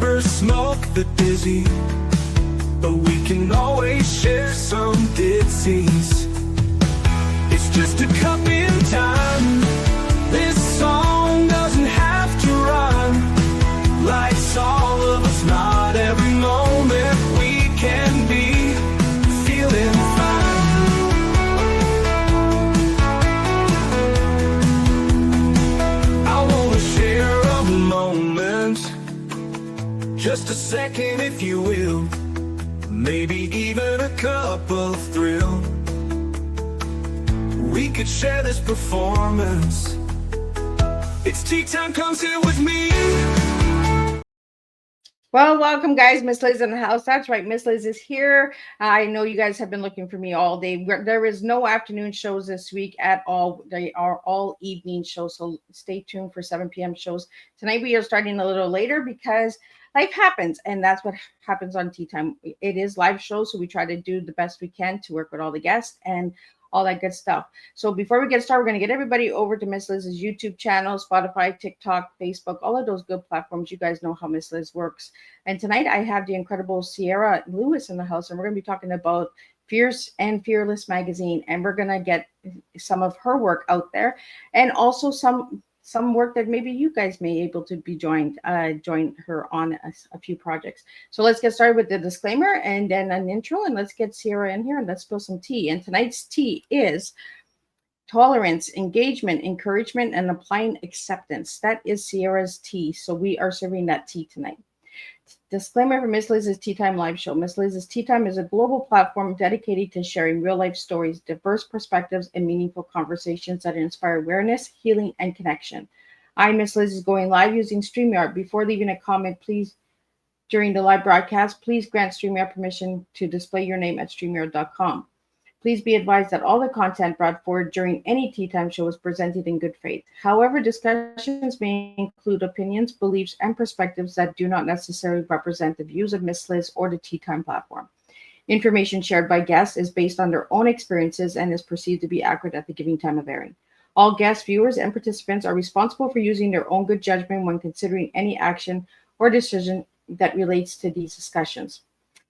never smoke the dizzy, but we can always share some disease. It's just a cup in time. This song doesn't have to run. Life's all of us, not every moment we can be feeling fine. I wanna share a moment, just a second if you will, maybe even a cup of thrill. We could share this performance. It's tea time, come sit with me. Well, welcome, guys. Miss Liz in the house. That's right. Miss Liz is here. I know you guys have been looking for me all day. There is no afternoon shows this week at all. They are all evening shows. So stay tuned for 7 p.m. shows. Tonight we are starting a little later because life happens. And that's what happens on Tea Time. It is live shows. So we try to do the best we can to work with all the guests and all that good stuff. So before we get started, we're going to get everybody over to Miss Liz's YouTube channel, Spotify, TikTok, Facebook, all of those good platforms. You guys know how Miss Liz works. And tonight I have the incredible Ciara Lewis in the house, and we're going to be talking about Fierce and Fearless magazine. And we're going to get some of her work out there, and also some work that maybe you guys may be able to be join her on a few projects. So let's get started with the disclaimer and then an intro, and let's get Ciara in here and let's spill some tea. And tonight's tea is tolerance, engagement, encouragement, and applying acceptance. That is Ciara's tea. So we are serving that tea tonight. Disclaimer for Miss Liz's Tea Time live show. Miss Liz's Tea Time is a global platform dedicated to sharing real life stories, diverse perspectives, and meaningful conversations that inspire awareness, healing, and connection. I, Miss Liz, is going live using StreamYard. Before leaving a comment, please, during the live broadcast, please grant StreamYard permission to display your name at StreamYard.com. Please be advised that all the content brought forward during any Tea Time show is presented in good faith. However, discussions may include opinions, beliefs, and perspectives that do not necessarily represent the views of Miss Liz or the Tea Time platform. Information shared by guests is based on their own experiences and is perceived to be accurate at the given time of airing. All guests, viewers, and participants are responsible for using their own good judgment when considering any action or decision that relates to these discussions.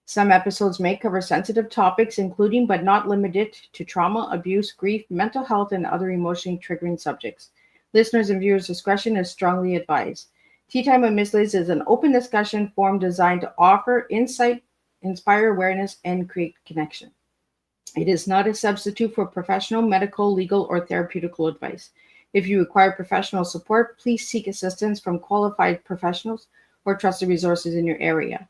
Some episodes may cover sensitive topics, including but not limited to trauma, abuse, grief, mental health, and other emotionally triggering subjects. Listeners and viewers' discretion is strongly advised. Tea Time with Miss Liz is an open discussion forum designed to offer insight, inspire awareness, and create connection. It is not a substitute for professional, medical, legal, or therapeutical advice. If you require professional support, please seek assistance from qualified professionals or trusted resources in your area.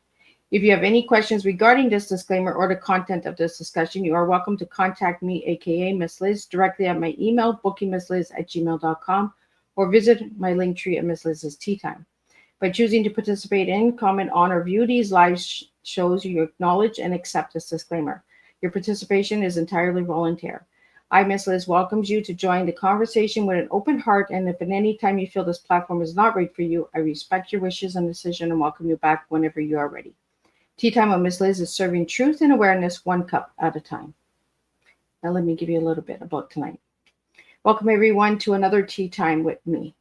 If you have any questions regarding this disclaimer or the content of this discussion, you are welcome to contact me, aka Miss Liz, directly at my email, bookingmissliz@gmail.com, or visit my link tree at Miss Liz's Tea Time. By choosing to participate in, comment on, or view these live shows, you acknowledge and accept this disclaimer. Your participation is entirely voluntary. I, Miss Liz, welcomes you to join the conversation with an open heart, and if at any time you feel this platform is not right for you, I respect your wishes and decision and welcome you back whenever you are ready. Tea Time with Miss Liz is serving truth and awareness one cup at a time. Now let me give you a little bit about tonight. Welcome everyone to another Tea Time with me,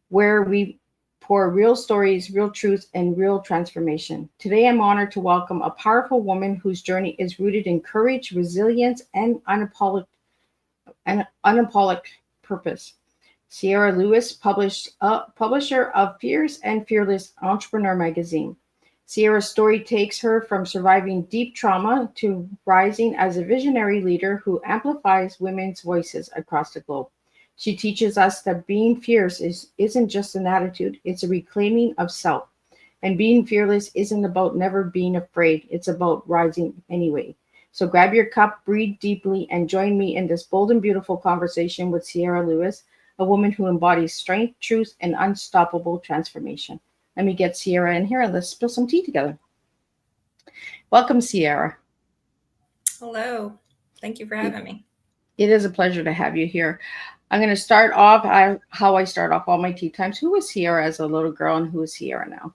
where we pour real stories, real truth, and real transformation. Today I'm honored to welcome a powerful woman whose journey is rooted in courage, resilience, and unapologetic purpose. Ciara Lewis, publisher of Fierce and Fearless Entrepreneur magazine. Ciara's story takes her from surviving deep trauma to rising as a visionary leader who amplifies women's voices across the globe. She teaches us that being fierce isn't just an attitude, it's a reclaiming of self. And being fearless isn't about never being afraid, it's about rising anyway. So grab your cup, breathe deeply, and join me in this bold and beautiful conversation with Ciara Lewis, a woman who embodies strength, truth, and unstoppable transformation. Let me get Ciara in here and let's spill some tea together. Welcome, Ciara. Hello. Thank you for having me. It is a pleasure to have you here. I'm going to start off how I start off all my tea times. Who was Ciara as a little girl and who is Ciara now?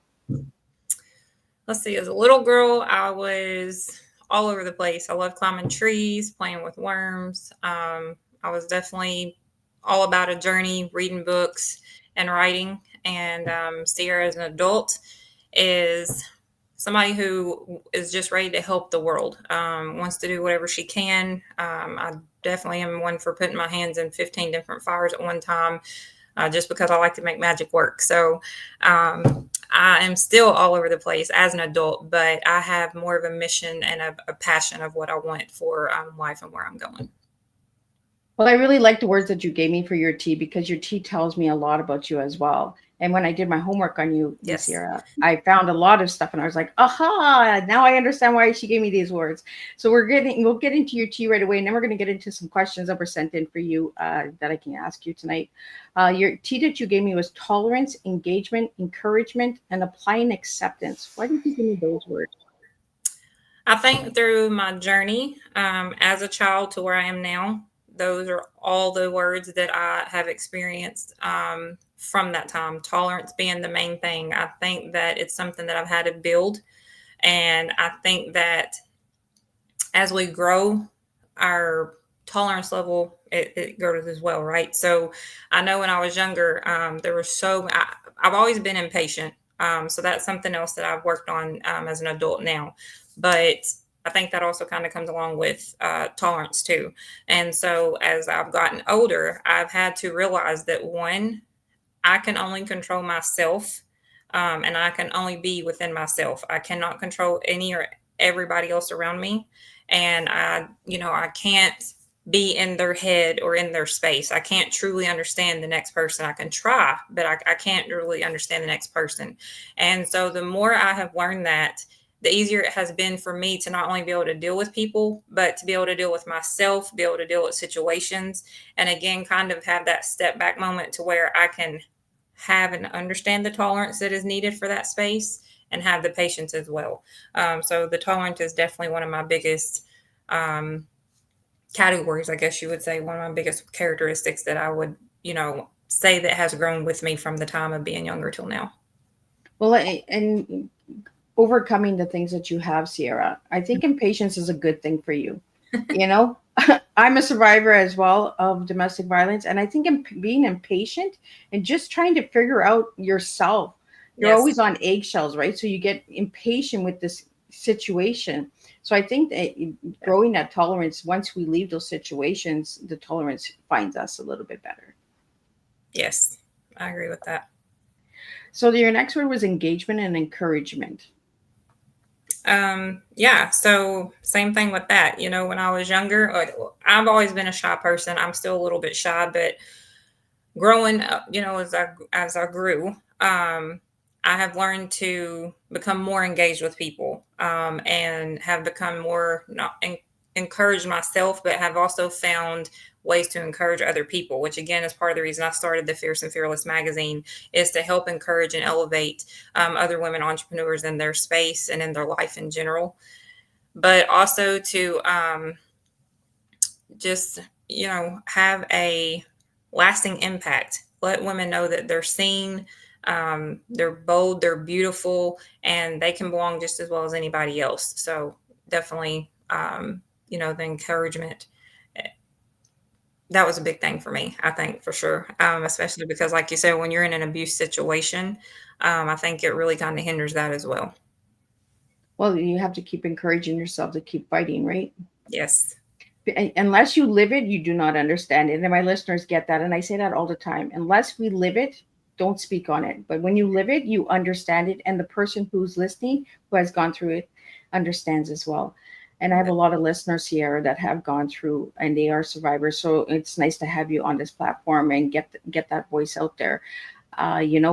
Let's see. As a little girl, I was all over the place. I loved climbing trees, playing with worms. I was definitely all about a journey, reading books and writing. And Ciara as an adult is somebody who is just ready to help the world, wants to do whatever she can. I definitely am one for putting my hands in 15 different fires at one time, just because I like to make magic work. So I am still all over the place as an adult, but I have more of a mission and a passion of what I want for life and where I'm going. Well, I really like the words that you gave me for your tea, because your tea tells me a lot about you as well. And when I did my homework on you, Miss Yes. Ciara, I found a lot of stuff, and I was like, aha, now I understand why she gave me these words. So we'll get into your tea right away, and then we're going to get into some questions that were sent in for you that I can ask you tonight. Your tea that you gave me was tolerance, engagement, encouragement, and applying acceptance. Why did you give me those words? I think through my journey as a child to where I am now, those are all the words that I have experienced from that time. Tolerance being the main thing. I think that it's something that I've had to build. And I think that as we grow, our tolerance level, it grows as well, right? So I know when I was younger, there was I've always been impatient. So that's something else that I've worked on as an adult now. But I think that also kind of comes along with tolerance too. And so as I've gotten older, I've had to realize that one, I can only control myself, and I can only be within myself. I cannot control any or everybody else around me. And I can't be in their head or in their space. I can't truly understand the next person. I can try, but I can't really understand the next person. And so the more I have learned that, the easier it has been for me to not only be able to deal with people, but to be able to deal with myself, be able to deal with situations. And again, kind of have that step back moment to where I can have and understand the tolerance that is needed for that space and have the patience as well. So the tolerance is definitely one of my biggest categories, I guess you would say, one of my biggest characteristics that I would, say that has grown with me from the time of being younger till now. Well, and overcoming the things that you have, Ciara, I think impatience is a good thing for you. You know, I'm a survivor as well of domestic violence, and I think being impatient and just trying to figure out yourself, you're Yes. always on eggshells, right? So you get impatient with this situation. So I think that growing that tolerance, once we leave those situations, the tolerance finds us a little bit better. Yes, I agree with that. So your next word was engagement and encouragement. Yeah, so same thing with that. When I was younger, I've always been a shy person. I'm still a little bit shy, but growing up, as I grew, I have learned to become more engaged with people, and have become more not encourage myself, but have also found ways to encourage other people, which again is part of the reason I started the Fierce and Fearless magazine, is to help encourage and elevate other women entrepreneurs in their space and in their life in general, but also to just, have a lasting impact. Let women know that they're seen, they're bold, they're beautiful, and they can belong just as well as anybody else. So definitely, the encouragement, that was a big thing for me, I think, for sure. Especially because, like you said, when you're in an abuse situation, I think it really kind of hinders that as well. Well, you have to keep encouraging yourself to keep fighting, right? Yes. Unless you live it, you do not understand it. And my listeners get that. And I say that all the time. Unless we live it, don't speak on it. But when you live it, you understand it. And the person who's listening, who has gone through it, understands as well. And I have a lot of listeners here that have gone through, and they are survivors. So it's nice to have you on this platform and get that voice out there,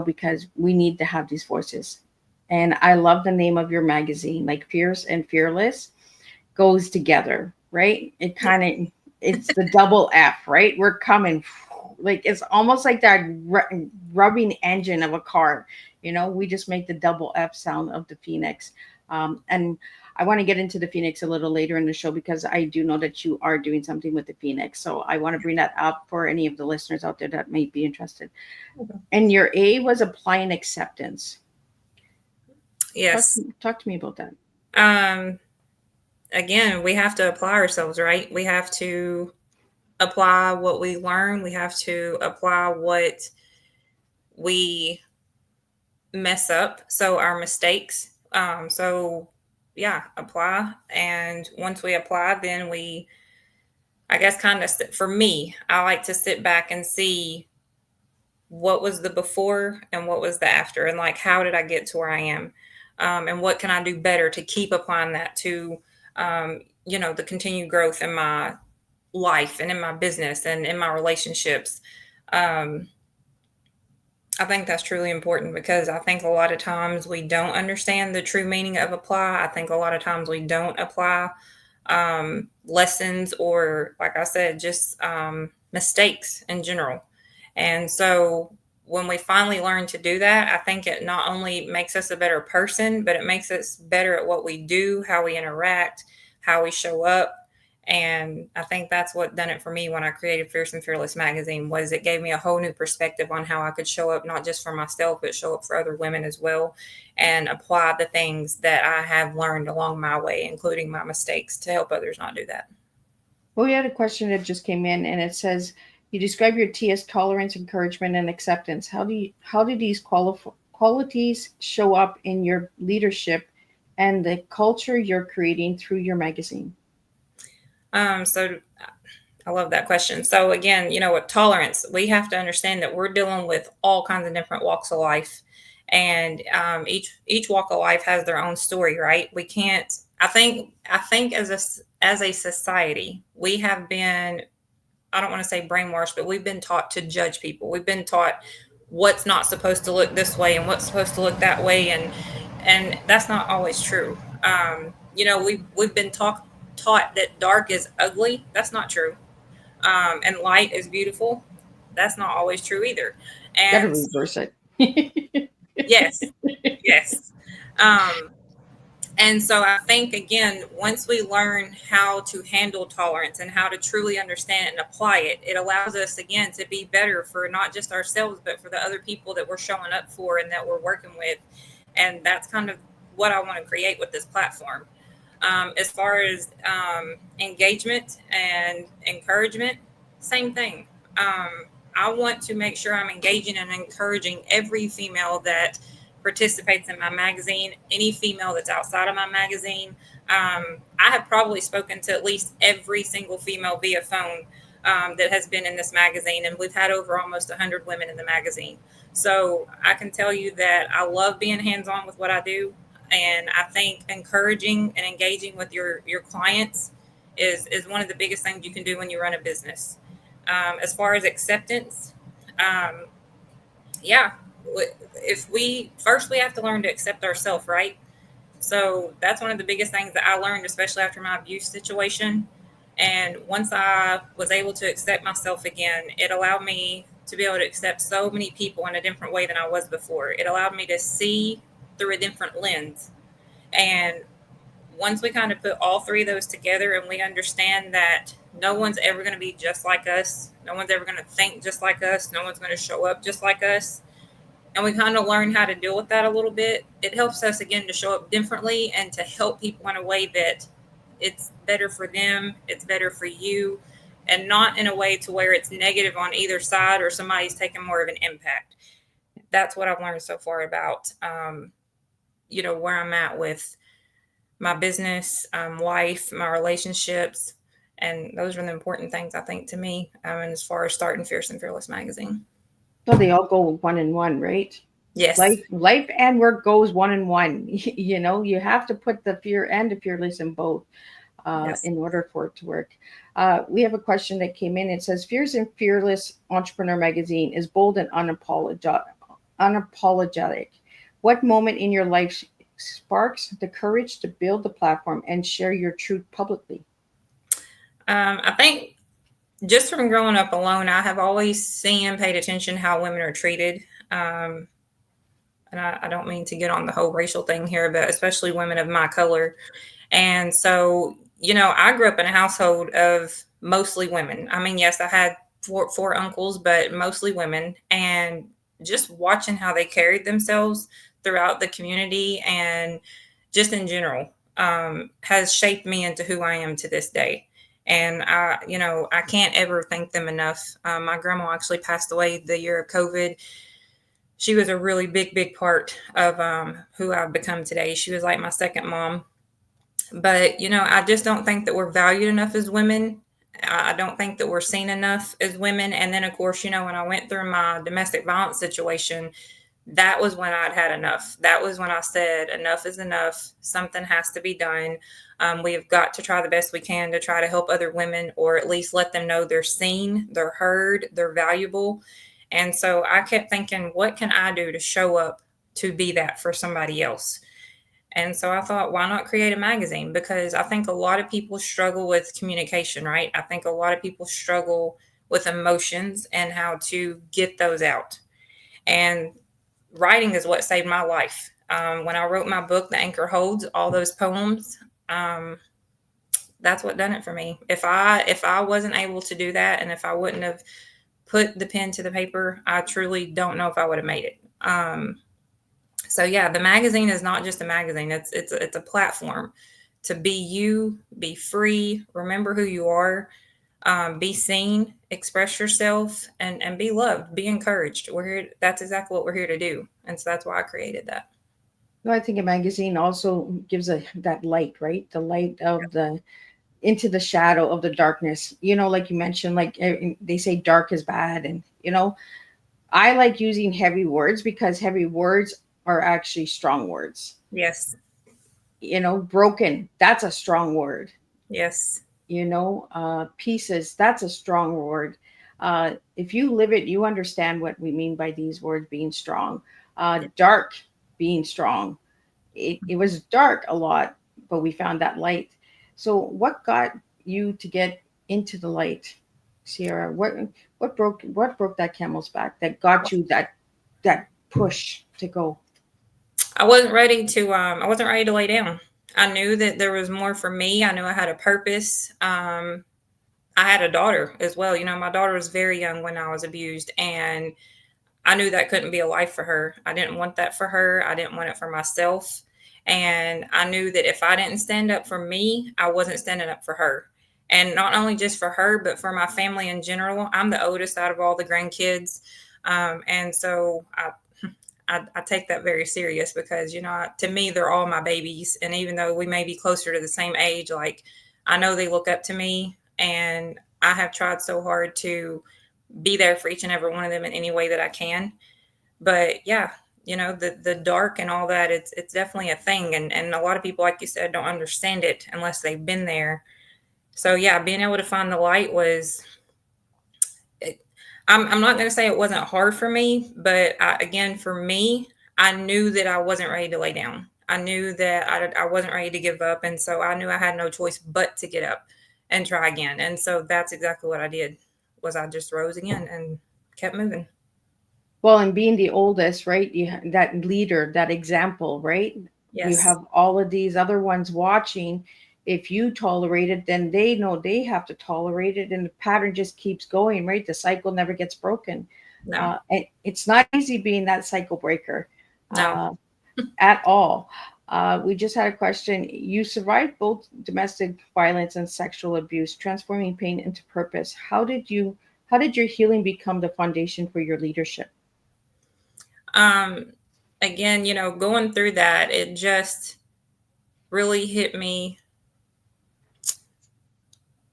because we need to have these voices. And I love the name of your magazine, like Fierce and Fearless goes together, right? It's the double F, right? We're coming, like it's almost like that rubbing engine of a car. We just make the double F sound of the Phoenix. And I want to get into the Phoenix a little later in the show, because I do know that you are doing something with the Phoenix. So I want to bring that up for any of the listeners out there that may be interested. Okay. And your A was applying acceptance. Yes. Talk to me about that. Again, we have to apply ourselves, right? We have to apply what we learn. We have to apply what we mess up. So our mistakes. So yeah, apply. And once we apply, then I guess, kind of, for me, I like to sit back and see what was the before and what was the after, and like, how did I get to where I am? And what can I do better to keep applying that to, the continued growth in my life and in my business and in my relationships. Um, I think that's truly important because I think a lot of times we don't understand the true meaning of apply. I think a lot of times we don't apply lessons, or, like I said, just mistakes in general. And so when we finally learn to do that, I think it not only makes us a better person, but it makes us better at what we do, how we interact, how we show up. And I think that's what done it for me when I created Fierce and Fearless magazine. Was it gave me a whole new perspective on how I could show up, not just for myself, but show up for other women as well, and apply the things that I have learned along my way, including my mistakes, to help others not do that. Well, we had a question that just came in, and it says, "You describe your T as tolerance, encouragement, and acceptance. How do these qualities show up in your leadership and the culture you're creating through your magazine?" So I love that question. So again, with tolerance, we have to understand that we're dealing with all kinds of different walks of life, and each walk of life has their own story, right? We can't. I think as a society, we have been, I don't want to say brainwashed, but we've been taught to judge people. We've been taught what's not supposed to look this way and what's supposed to look that way, and that's not always true. We've been taught that dark is ugly. That's not true. And light is beautiful. That's not always true either. Gotta And reverse it. yes, yes. Um, and so I think, again, once we learn how to handle tolerance and how to truly understand and apply it, it allows us, again, to be better for not just ourselves, but for the other people that we're showing up for and that we're working with. And that's kind of what I want to create with this platform. As far as engagement and encouragement, same thing. I want to make sure I'm engaging and encouraging every female that participates in my magazine, any female that's outside of my magazine. I have probably spoken to at least every single female via phone that has been in this magazine, and we've had over almost 100 women in the magazine. So I can tell you that I love being hands-on with what I do, and I think encouraging and engaging with your clients is one of the biggest things you can do when you run a business. As far as acceptance, um, yeah, if we have to learn to accept ourselves, right? So that's one of the biggest things that I learned, especially after my abuse situation. And once I was able to accept myself again, it allowed me to be able to accept so many people in a different way than I was before. It allowed me to see through a different lens. And once we kind of put all three of those together and we understand that no one's ever going to be just like us, no one's ever going to think just like us, no one's going to show up just like us, and we kind of learn how to deal with that a little bit, it helps us, again, to show up differently and to help people in a way that it's better for them, it's better for you, and not in a way to where it's negative on either side or somebody's taking more of an impact. That's what I've learned so far about, where I'm at with my business, life, my relationships. And those are the important things, I think, to me, and as far as starting Fierce and Fearless magazine. So they all go one in one, right? Yes. Life and work goes one in one. You have to put the fear and the fearless in both Yes. in order for it to work. We have a question that came in. It says, "Fierce and Fearless Entrepreneur Magazine is bold and unapologetic. What moment in your life sparks the courage to build the platform and share your truth publicly?" I think just from growing up alone, I have always seen and paid attention how women are treated. And I don't mean to get on the whole racial thing here, but especially women of my color. And so, I grew up in a household of mostly women. I mean, yes, I had four uncles, but mostly women. And just watching how they carried themselves throughout the community and just in general has shaped me into who I am to this day. And I can't ever thank them enough. My grandma actually passed away the year of COVID. she was a really big part of who I've become today. She was like my second mom. But, I just don't think that we're valued enough as women. I don't think that we're seen enough as women. And then, of course, when I went through my domestic violence situation, that was when I'd had enough. That was when I said, enough is enough. Something has to be done. We've got to try the best we can to try to help other women, or at least let them know they're seen, they're heard, they're valuable. And so I kept thinking, what can I do to show up to be that for somebody else? And so I thought, why not create a magazine? Because I think a lot of people struggle with communication, right? I think a lot of people struggle with emotions and how to get those out. And writing is what saved my life. When I wrote my book, The Anchor Holds, all those poems, that's what done it for me. If I wasn't able to do that, and if I wouldn't have put the pen to the paper, I truly don't know if I would have made it. So yeah, the magazine is not just a magazine. It's a platform to be you, be free, remember who you are, be seen, express yourself, and be loved, be encouraged. We're here. That's exactly what we're here to do, and so that's why I created that. No, I think a magazine also gives that light, right? The light of the into the shadow of the darkness. Like you mentioned, like they say dark is bad, and I like using heavy words because heavy words are actually strong words. Yes, Broken, that's a strong word. yes, Pieces, that's a strong word. If you live it, you understand what we mean by these words being strong. Dark, being strong. It was dark a lot, but we found that light. So what got you to get into the light, Ciara? What broke that camel's back that got you that push to go? I wasn't ready to lay down. I knew that there was more for me. I knew I had a purpose. I had a daughter as well. My daughter was very young when I was abused, and I knew that couldn't be a life for her. I didn't want that for her. I didn't want it for myself. And I knew that if I didn't stand up for me, I wasn't standing up for her. And not only just for her, but for my family in general. I'm the oldest out of all the grandkids. And so I take that very serious because, to me, they're all my babies. And even though we may be closer to the same age, like I know they look up to me, and I have tried so hard to be there for each and every one of them in any way that I can. But yeah, the dark and all that, it's definitely a thing. And a lot of people, like you said, don't understand it unless they've been there. So yeah, being able to find the light was, I'm not going to say it wasn't hard for me, but again, for me, I knew that I wasn't ready to lay down. I knew that I wasn't ready to give up. And so I knew I had no choice but to get up and try again. And so that's exactly what I did, was I just rose again and kept moving. Well, and being the oldest, right? That leader, that example, right? You Yes. have all of these other ones watching. If you tolerate it, then they know they have to tolerate it, and the pattern just keeps going, right? The cycle never gets broken. No, And it's not easy being that cycle breaker no. uh, at all. We just had a question. You survived both domestic violence and sexual abuse, transforming pain into purpose. How did your healing become the foundation for your leadership? Um, Again, going through that, it just really hit me.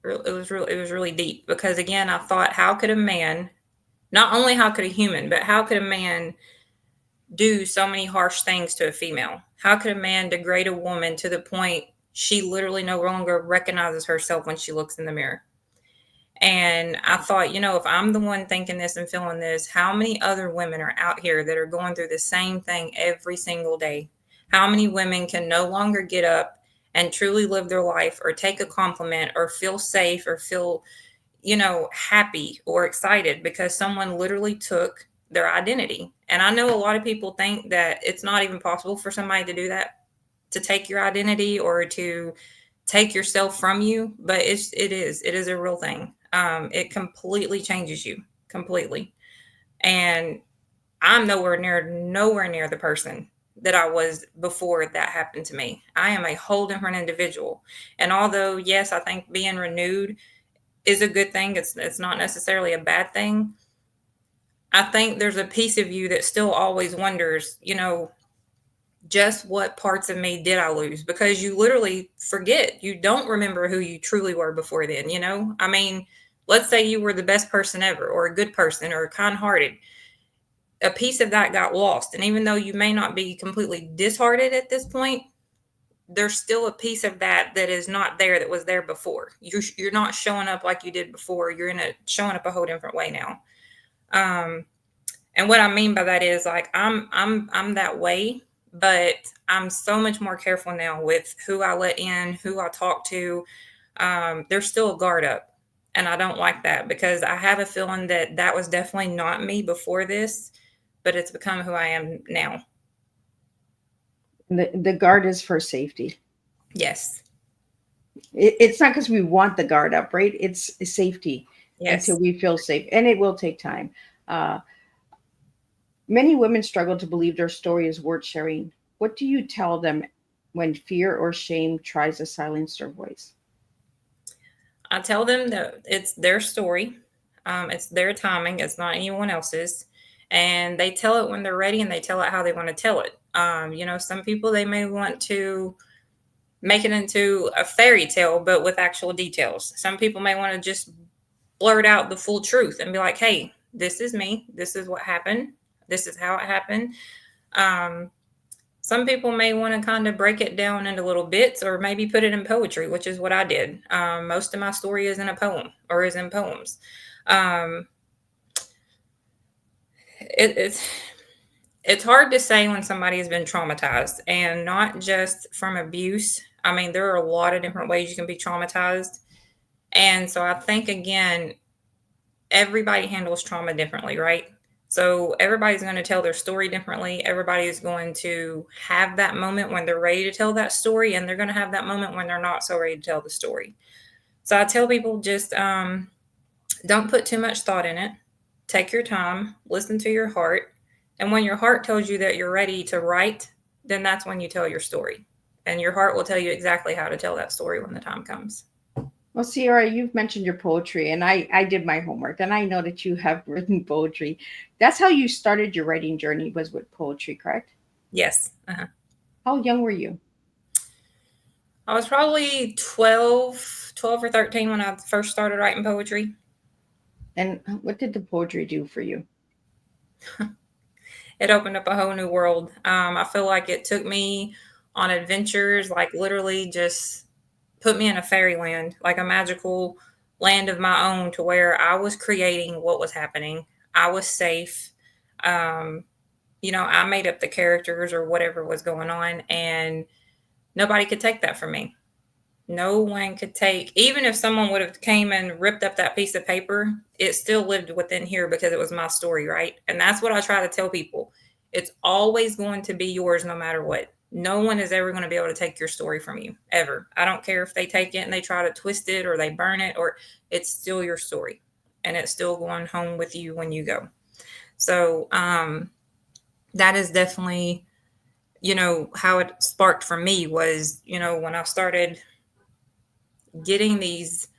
It was really deep because again, I thought, how could a man, not only how could a human, but how could a man do so many harsh things to a female? How could a man degrade a woman to the point she literally no longer recognizes herself when she looks in the mirror? And I thought, if I'm the one thinking this and feeling this, how many other women are out here that are going through the same thing every single day? How many women can no longer get up and truly live their life or take a compliment or feel safe or feel, happy or excited because someone literally took their identity? And I know a lot of people think that it's not even possible for somebody to do that, to take your identity or to take yourself from you, but it is a real thing. It completely changes you completely. And I'm nowhere near the person that I was before that happened to me. I am a whole different individual. And although, yes, I think being renewed is a good thing, it's not necessarily a bad thing. I think there's a piece of you that still always wonders, just what parts of me did I lose? Because you literally forget. You don't remember who you truly were before then. I mean, let's say you were the best person ever, or a good person, or kind hearted. A piece of that got lost. And even though you may not be completely disheartened at this point, there's still a piece of that is not there that was there before. You're not showing up like you did before. You're showing up a whole different way now. And what I mean by that is like I'm that way, but I'm so much more careful now with who I let in, who I talk to. There's still a guard up, and I don't like that because I have a feeling that was definitely not me before this, but it's become who I am now. The guard is for safety. Yes. It's not because we want the guard up, right? It's safety Yes. until we feel safe, and it will take time. Uh, Many women struggle to believe their story is worth sharing. What do you tell them when fear or shame tries to silence their voice? I tell them that it's their story, it's their timing, it's not anyone else's. And they tell it when they're ready and they tell it how they want to tell it. Some people they may want to make it into a fairy tale, but with actual details. Some people may want to just blurt out the full truth and be like, hey, this is me. This is what happened. This is how it happened. Some people may want to kind of break it down into little bits or maybe put it in poetry, which is what I did. Most of my story is in a poem or is in poems. It's hard to say when somebody has been traumatized, and not just from abuse. I mean, there are a lot of different ways you can be traumatized. And so I think, again, everybody handles trauma differently, right? So everybody's going to tell their story differently. Everybody is going to have that moment when they're ready to tell that story, and they're going to have that moment when they're not so ready to tell the story. So I tell people just don't put too much thought in it. Take your time, listen to your heart. And when your heart tells you that you're ready to write, then that's when you tell your story. And your heart will tell you exactly how to tell that story when the time comes. Well, Ciara, you've mentioned your poetry, and I did my homework, and I know that you have written poetry. That's how you started your writing journey, was with poetry, correct? Yes. Uh-huh. How young were you? I was probably 12 or 13 when I first started writing poetry. And what did the poetry do for you? It opened up a whole new world. I feel like it took me on adventures, like literally just put me in a fairyland, like a magical land of my own, to where I was creating what was happening. I was safe. Um, I made up the characters or whatever was going on, and nobody could take that from me. No one could take, even if someone would have came and ripped up that piece of paper, it still lived within here because it was my story, right? And that's what I try to tell people. It's always going to be yours no matter what. No one is ever going to be able to take your story from you, ever. I don't care if they take it and they try to twist it or they burn it, or it's still your story, and it's still going home with you when you go. So that is definitely, how it sparked for me was, when I started getting these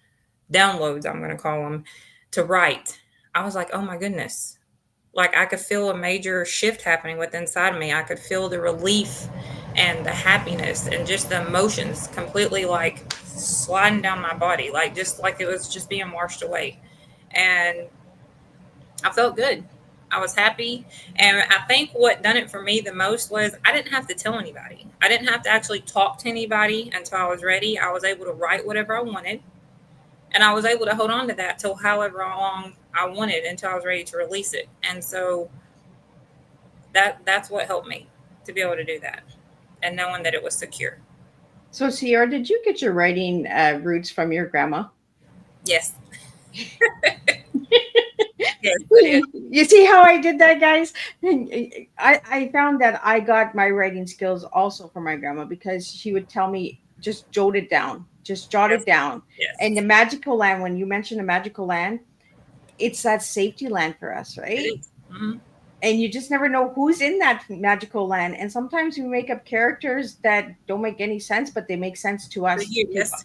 downloads, I'm going to call them, to write, I was like, oh my goodness. Like I could feel a major shift happening within inside of me. I could feel the relief and the happiness and just the emotions completely like sliding down my body, like just like it was just being washed away. And I felt good. I was happy. And I think what done it for me the most was I didn't have to tell anybody. I didn't have to actually talk to anybody until I was ready. I was able to write whatever I wanted. And I was able to hold on to that till however long I wanted until I was ready to release it. And so that's what helped me to be able to do that, and knowing that it was secure. So, Ciara, did you get your writing roots from your grandma? Yes. Yes, I did. You see how I did that, guys? I found that I got my writing skills also from my grandma, because she would tell me, just jot it down, just jot Yes. it down. And Yes. the magical land, when you mention a magical land, it's that safety land for us, right? It is. Mm-hmm. And you just never know who's in that magical land. And sometimes we make up characters that don't make any sense, but they make sense to For us you, yes.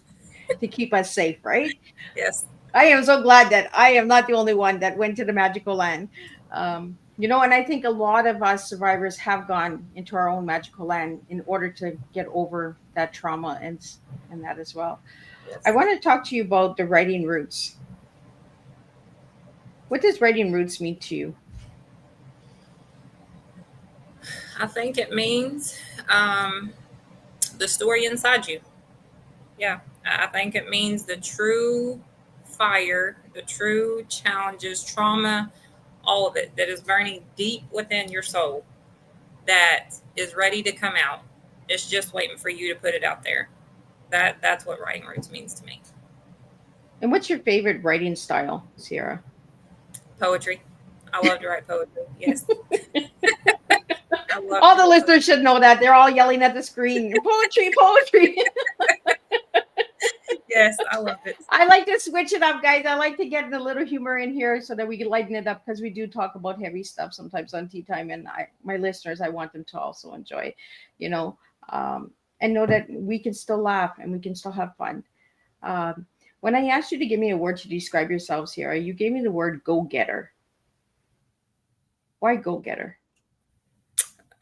to keep us safe, right? Yes. I am so glad that I am not the only one that went to the magical land. And I think a lot of us survivors have gone into our own magical land in order to get over that trauma and that as well. I Yes. want to talk to you about the writing roots. What does writing roots mean to you? I think it means the story inside you. Yeah, I think it means the true fire, the true challenges, trauma, all of it that is burning deep within your soul that is ready to come out. It's just waiting for you to put it out there. That's what writing roots means to me. And what's your favorite writing style, Ciara? Poetry. I love to write poetry. Yes, I love All to the write poetry. listeners should know that. They're all yelling at the screen, poetry, poetry. Yes, I love it. I like to switch it up, guys. I like to get a little humor in here so that we can lighten it up because we do talk about heavy stuff sometimes on tea time, and my listeners, I want them to also enjoy, you know, um, and know that we can still laugh and we can still have fun. Um, when I asked you to give me a word to describe yourselves here, you gave me the word go getter. Why go getter?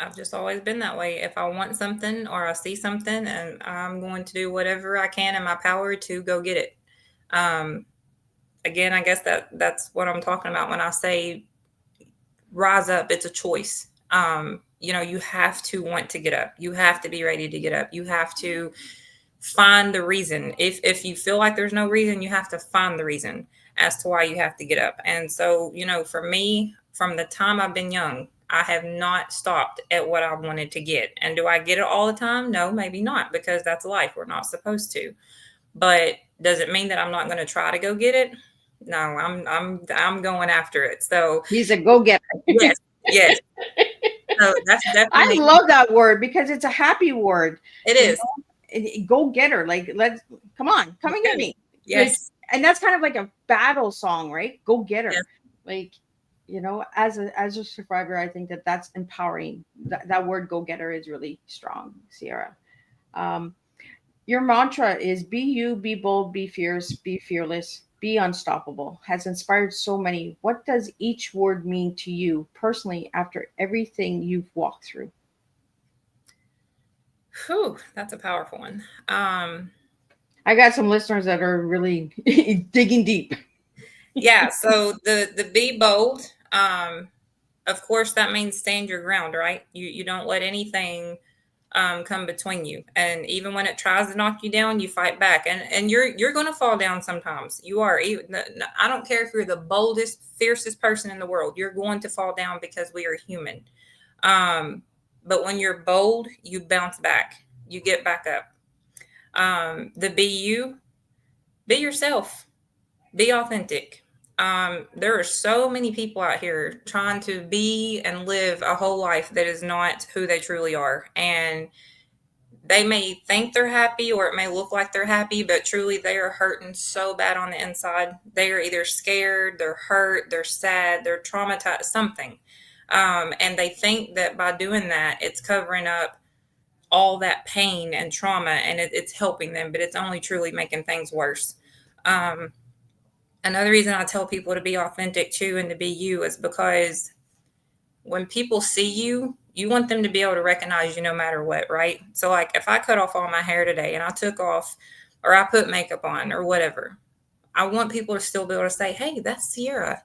I've just always been that way. If I want something or I see something, and I'm going to do whatever I can in my power to go get it. Um, Again, I guess that's what I'm talking about when I say rise up. It's a choice. You have to want to get up. You have to be ready to get up. You have to find the reason. If you feel like there's no reason, you have to find the reason as to why you have to get up. And so, for me, from the time I've been young, I have not stopped at what I wanted to get. And do I get it all the time? No, maybe not, because that's life. We're not supposed to. But does it mean that I'm not going to try to go get it? No, I'm going after it. So He's a go getter. yes, yes. So that's I definitely love that word because it's a happy word. it You is. know, go getter. Like let's come on, come and get me. Like, Yes, and that's kind of like a battle song, right? Go getter. yes. Like, as a survivor, I think that that's empowering. That word go getter is really strong, Ciara. Um, your mantra is be you, be bold, be fierce, be fearless, be unstoppable. Has inspired so many. What does each word mean to you personally after everything you've walked through? Whew, that's a powerful one. I got some listeners that are really digging deep. Yeah, so the be bold, of course that means stand your ground, right? You don't let anything come between you. And even when it tries to knock you down, you fight back. And you're going to fall down sometimes. You are. I don't care if you're the boldest, fiercest person in the world. You're going to fall down because we are human. Um, but when you're bold, you bounce back. You get back up. The be you, be yourself, be authentic. There are so many people out here trying to be and live a whole life that is not who they truly are. And they may think they're happy or it may look like they're happy, but truly they are hurting so bad on the inside. They are either scared, they're hurt, they're sad, they're traumatized, something. And they think that by doing that, it's covering up all that pain and trauma and it's helping them, but it's only truly making things worse. Um, Another reason I tell people to be authentic too and to be you is because when people see you, you want them to be able to recognize you no matter what, right? So, like, if I cut off all my hair today and I took off or I put makeup on or whatever, I want people to still be able to say, hey, that's Ciara.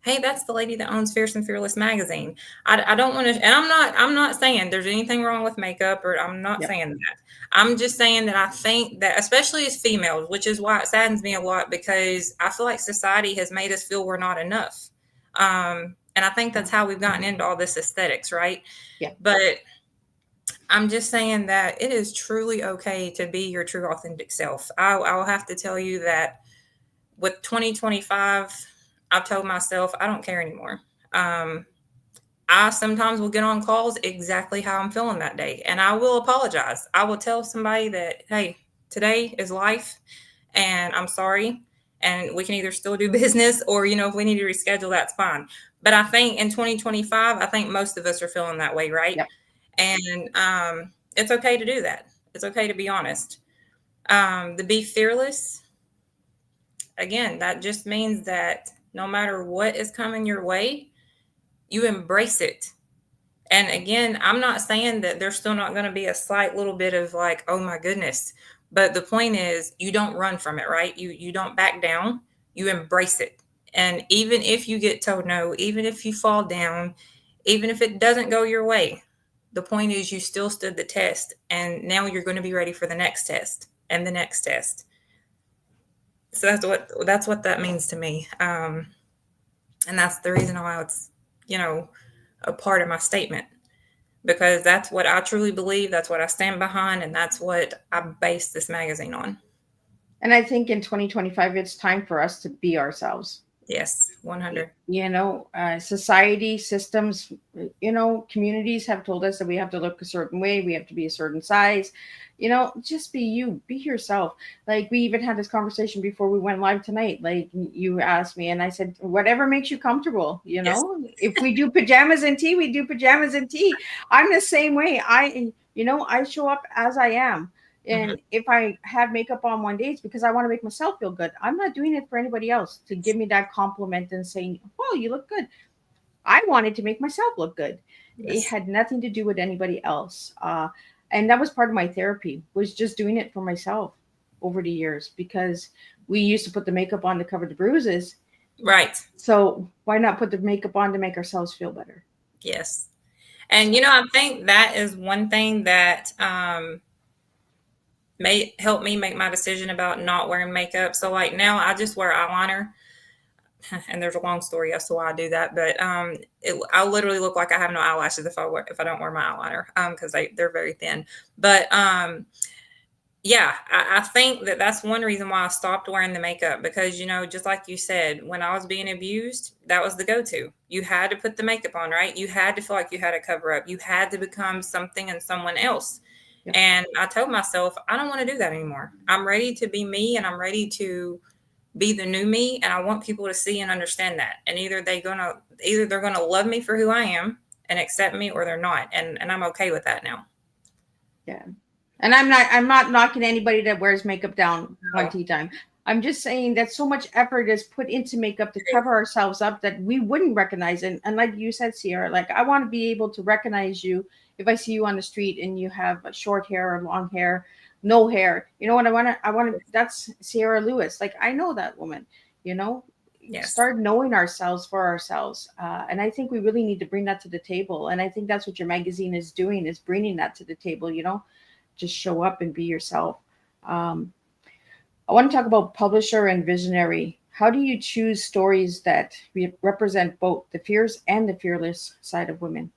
Hey, that's the lady that owns Fierce and Fearless magazine. I don't want to, and I'm not saying there's anything wrong with makeup, or I'm not Yep. saying that. I'm just saying that I think that, especially as females, which is why it saddens me a lot, because I feel like society has made us feel we're not enough. And I think that's how we've gotten into all this aesthetics, right? Yeah. But I'm just saying that it is truly okay to be your true authentic self. I'll have to tell you that with 2025, I've told myself I don't care anymore. Um, I sometimes will get on calls exactly how I'm feeling that day, and I will apologize. I will tell somebody that, hey, today is life, and I'm sorry, and we can either still do business or, if we need to reschedule, that's fine. But I think in 2025, I think most of us are feeling that way, right? Yep. And it's okay to do that. It's okay to be honest. To be fearless, again, that just means that no matter what is coming your way, you embrace it. And again, I'm not saying that there's still not going to be a slight little bit of like, oh my goodness. But the point is you don't run from it, right? You don't back down. You embrace it. And even if you get told no, even if you fall down, even if it doesn't go your way, the point is you still stood the test, and now you're going to be ready for the next test and the next test. So that's what that means to me. And that's the reason why it's, a part of my statement, because that's what I truly believe. That's what I stand behind. And that's what I base this magazine on. And I think in 2025, it's time for us to be ourselves. Yes, 100. Society, systems, communities have told us that we have to look a certain way, we have to be a certain size. Just be you, be yourself. Like, we even had this conversation before we went live tonight. Like, you asked me and I said, whatever makes you comfortable. Yes. If we do pajamas and tea, we do pajamas and tea. I'm the same way. I show up as I am. Mhm. And if I have makeup on one day, it's because I want to make myself feel good. I'm not doing it for anybody else to give me that compliment and saying, "Oh, you look good." I wanted to make myself look good. It Yes. had nothing to do with anybody else. And that was part of my therapy, was just doing it for myself over the years, because we used to put the makeup on to cover the bruises. Right. So why not put the makeup on to make ourselves feel better? Yes. And, I think that is one thing that may help me make my decision about not wearing makeup. So, like, now I just wear eyeliner. And there's a long story as to why I do that, but I literally look like I have no eyelashes if I don't wear my eyeliner, because they're very thin. But yeah, I think that that's one reason why I stopped wearing the makeup, because just like you said, when I was being abused, that was the go-to. You had to put the makeup on, right? You had to feel like you had to cover up. You had to become something and someone else. Yep. And I told myself, I don't want to do that anymore. I'm ready to be me, and I'm ready to be the new me, and I want people to see and understand that. And either they're gonna love me for who I am and accept me, or they're not. And I'm okay with that now. Yeah. And I'm not knocking anybody that wears makeup down one No. tea time. I'm just saying that so much effort is put into makeup to cover ourselves up that we wouldn't recognize it. And like you said, Ciara, like, I want to be able to recognize you if I see you on the street and you have short hair or long hair, no hair. You know what I want to that's Ciara Lewis. Like, I know that woman, you know. Yes. Start knowing ourselves for ourselves. And I think we really need to bring that to the table. And I think that's what your magazine is doing, is bringing that to the table, just show up and be yourself. Um, I want to talk about publisher and visionary. How do you choose stories that represent both the fierce and the fearless side of women?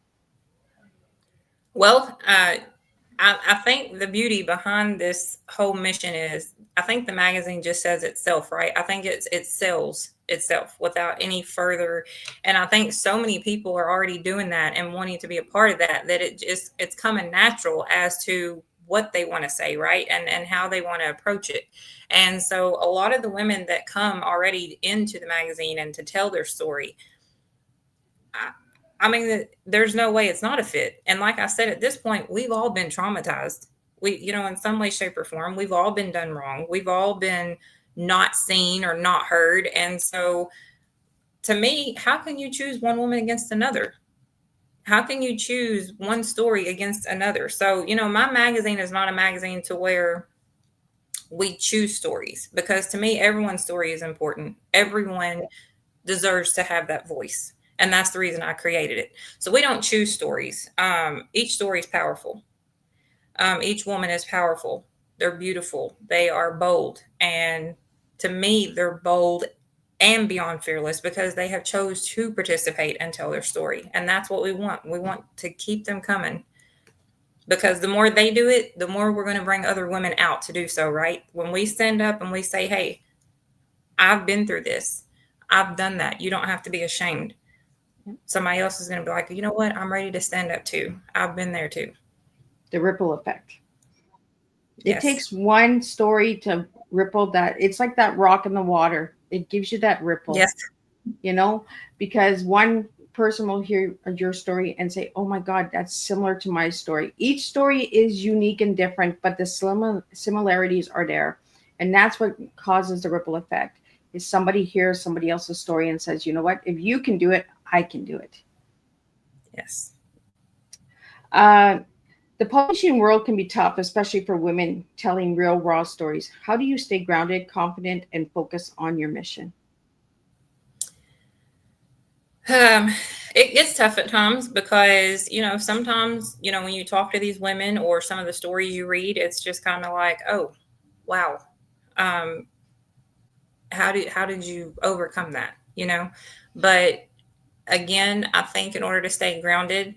Well, I think the beauty behind this whole mission is, I think the magazine just says itself, right? I think it sells itself without any further. And I think so many people are already doing that and wanting to be a part of that, that it's coming natural as to what they want to say, right? And how they want to approach it. And so a lot of the women that come already into the magazine and to tell their story, I mean, there's no way it's not a fit. And like I said, at this point, we've all been traumatized. In some way, shape, or form, we've all been done wrong. We've all been not seen or not heard. And so, to me, how can you choose one woman against another? How can you choose one story against another? So, my magazine is not a magazine to where we choose stories, because to me, everyone's story is important. Everyone deserves to have that voice. And that's the reason I created it. So we don't choose stories. Each story is powerful. Each woman is powerful. They're beautiful. They are bold. And to me, they're bold and beyond fearless, because they have chose to participate and tell their story. And that's what we want. We want to keep them coming, because the more they do it, the more we're going to bring other women out to do so, right? When we stand up and we say, hey, I've been through this, I've done that, you don't have to be ashamed. Somebody else is going to be like, you know what? I'm ready to stand up too. I've been there too. The ripple effect. It Yes. takes one story to ripple that. It's like that rock in the water. It gives you that ripple, Yes. Because one person will hear your story and say, oh my God, that's similar to my story. Each story is unique and different, but the similarities are there. And that's what causes the ripple effect, is somebody hears somebody else's story and says, you know what, if you can do it, I can do it. Yes. Uh, the publishing world can be tough, especially for women telling real, raw stories. How do you stay grounded, confident, and focus on your mission? Um, it gets tough at times because, sometimes, when you talk to these women or some of the stories you read, it's just kind of like, oh, wow. Um, how did you overcome that? But again, I think in order to stay grounded,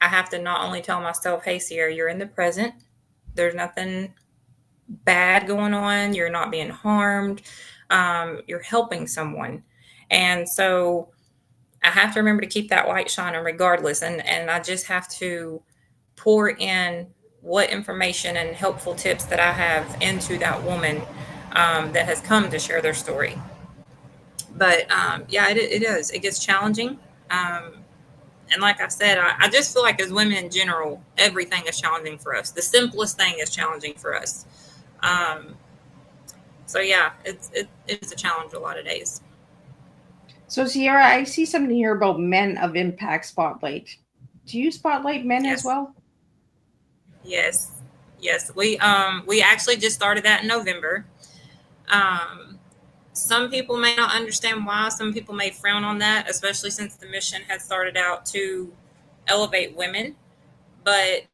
I have to not only tell myself, hey, Ciara, you're in the present. There's nothing bad going on. You're not being harmed. You're helping someone. And so I have to remember to keep that light shining regardless. And I just have to pour in what information and helpful tips that I have into that woman that has come to share their story. But yeah, it is. It gets challenging. Um, and like I said, I just feel like as women in general, everything is challenging for us. The simplest thing is challenging for us. Um, so yeah, it's a challenge a lot of days. So, Sierra, I see something here about Men of Impact Spotlight. Do you spotlight men as Yes, well? yes, yes. We actually just started that in November. Um, some people may not understand why. Some people may frown on that, especially since the mission had started out to elevate women. But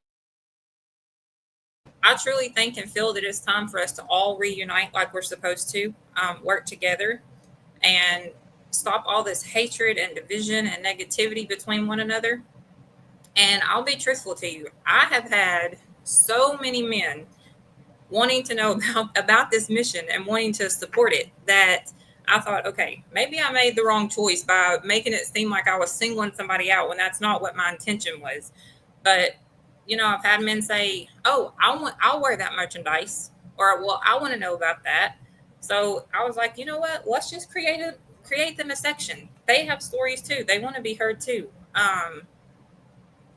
I truly think and feel that it's time for us to all reunite like we're supposed to, work together and stop all this hatred and division and negativity between one another. And I'll be truthful to you, I have had so many men wanting to know about this mission and wanting to support it that I thought, okay, maybe I made the wrong choice by making it seem like I was singling somebody out when that's not what my intention was. But I've had men say, "Oh, I'll wear that merchandise," or "Well, I want to know about that." So I was like, you know what? Let's just create them a section. They have stories too. They want to be heard too.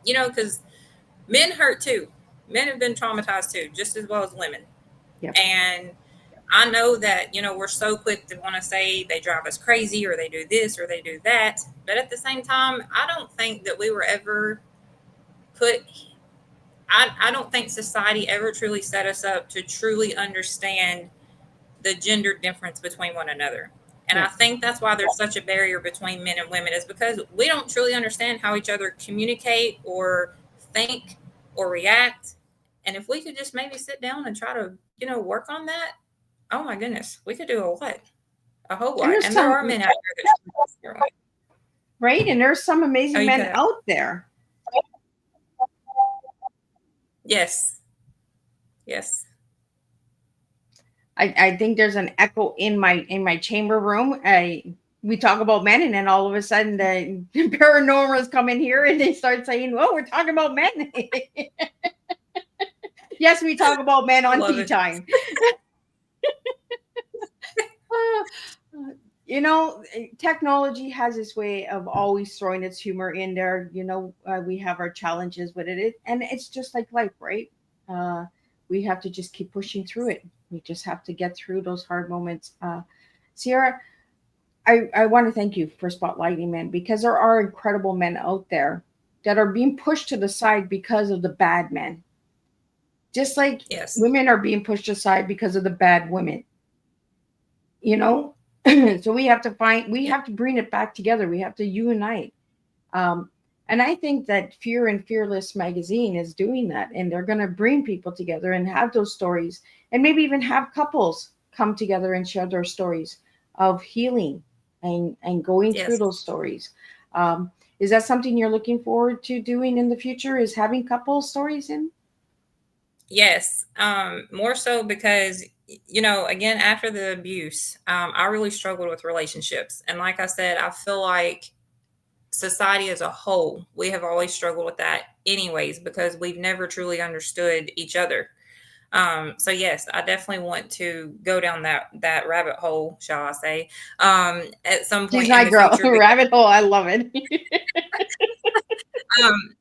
Because men hurt too. Men have been traumatized too, just as well as women. Yep. And I know that, we're so quick to want to say they drive us crazy or they do this or they do that. But at the same time, I don't think that we were ever put, I don't think society ever truly set us up to truly understand the gender difference between one another. And I Yep. think that's why there's such a barrier between men and women, is because we don't truly understand how each other communicate or think or react. And if we could just maybe sit down and try to, work on that, oh my goodness, we could do a whole And lot. there's And there some, are men out there that right? And there's some oh, amazing you men could, out there. yes, yes. I think there's an echo in my chamber room. We talk about men, and then all of a sudden the paranormals come in here and they start saying, "Well, we're talking about men." Yes, we talk about men I on love tea it. time. Technology has its way of always throwing its humor in there. We have our challenges with it, and it's just like life, right? Uh, we have to just keep pushing through it. We just have to get through those hard moments. Sierra, I want to thank you for spotlighting men, because there are incredible men out there that are being pushed to the side because of the bad men, just like Yes, women are being pushed aside because of the bad women. you know so we yeah, have to bring it back together. We have to unite. um and I think that Fear and Fearless magazine is doing that, and they're going to bring people together and have those stories, and maybe even have couples come together and share their stories of healing and going through yes. those stories. Is that something you're looking forward to doing in the future, is having couple stories in? Yes, more so because, again, after the abuse, I really struggled with relationships. And like I said, I feel like society as a whole, we have always struggled with that anyways, because we've never truly understood each other. So yes, I definitely want to go down that rabbit hole, shall I say, at some She's point in my the girl. future. Rabbit hole, I love it. Um,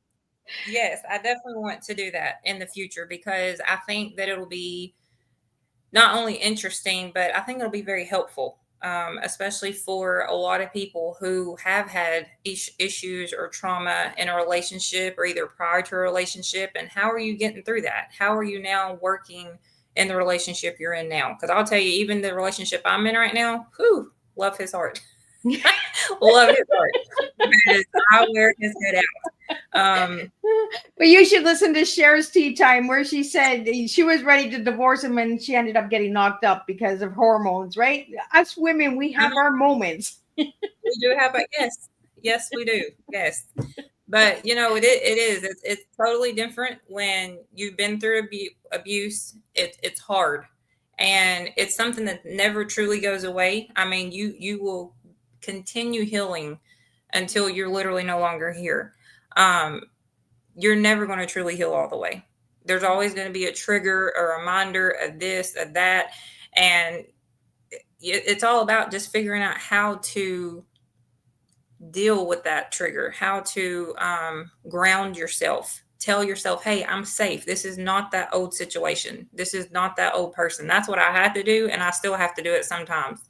yes, I definitely want to do that in the future because I think that it'll be not only interesting, but I think it'll be very helpful. especially for a lot of people who have had issues or trauma in a relationship or either prior to a relationship. And how are you getting through that? How are you now working in the relationship you're in now? Because I'll tell you, even the relationship I'm in right now, whew, love his heart. Love his heart. Because I wear his head out. But you should listen to Ciara's Tea Time, where she said she was ready to divorce him and she ended up getting knocked up because of hormones, right? Us women, we have our moments. We do have a yes, we do. Yes. But it is. It's totally different when you've been through abuse. It's hard, and it's something that never truly goes away. I mean, you will continue healing until you're literally no longer here. You're never going to truly heal all the way. There's always going to be a trigger, a reminder of this, of that, and it's all about just figuring out how to deal with that trigger, how to ground yourself, tell yourself, hey, I'm safe. This is not that old situation. This is not that old person. That's what I had to do, and I still have to do it sometimes.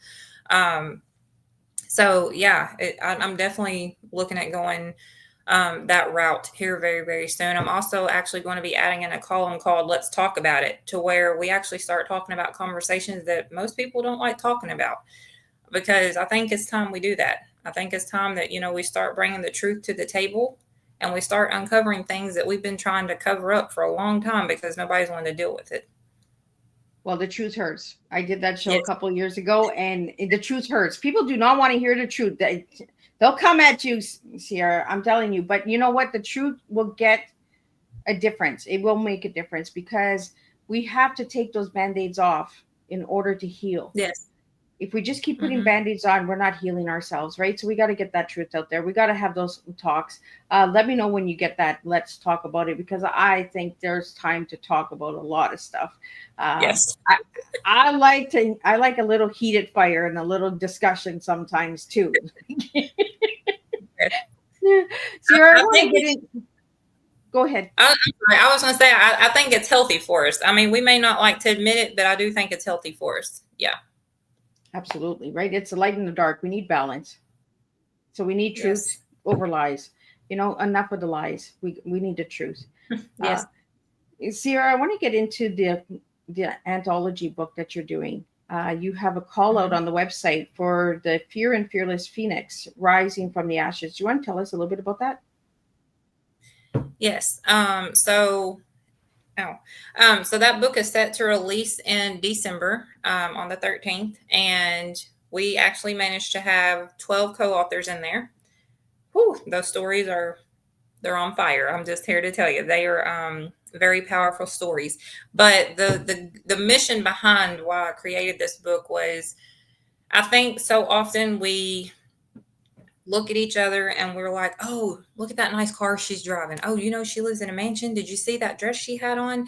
So yeah, I'm definitely looking at going that route here very, very soon. I'm also actually going to be adding in a column called Let's Talk About It, to where we actually start talking about conversations that most people don't like talking about, because I think it's time we do that. I think it's time that, we start bringing the truth to the table, and we start uncovering things that we've been trying to cover up for a long time because nobody's wanting to deal with it. Well, the truth hurts. I did that show Yes. a couple of years ago, and the truth hurts. People do not want to hear the truth. They'll come at you, Ciara, I'm telling you. But you know what? The truth will get a difference. It will make a difference, because we have to take those band-aids off in order to heal. Yes. If we just keep putting band-aids on, we're not healing ourselves, right? So we got to get that truth out there. We got to have those talks. Let me know when you get that. Let's talk about it, because I think there's time to talk about a lot of stuff. Yes. I like a little heated fire and a little discussion sometimes too. Ciara, I want to get in. Go ahead. I was going to say, I think it's healthy for us. I mean, we may not like to admit it, but I do think it's healthy for us. Yeah. Absolutely, right? It's a light in the dark. We need balance. So we need truth over lies. Enough of the lies. We need the truth. Yes. Ciara, I want to get into the anthology book that you're doing. You have a call out on the website for the Fear and Fearless Phoenix, Rising from the Ashes. Do you want to tell us a little bit about that? Yes. So that book is set to release in December, on the 13th. And we actually managed to have 12 co-authors in there. Whew, those stories they're on fire. I'm just here to tell you, they are very powerful stories. But the mission behind why I created this book was, I think so often we look at each other and we're like, oh, look at that nice car she's driving. Oh, she lives in a mansion. Did you see that dress she had on?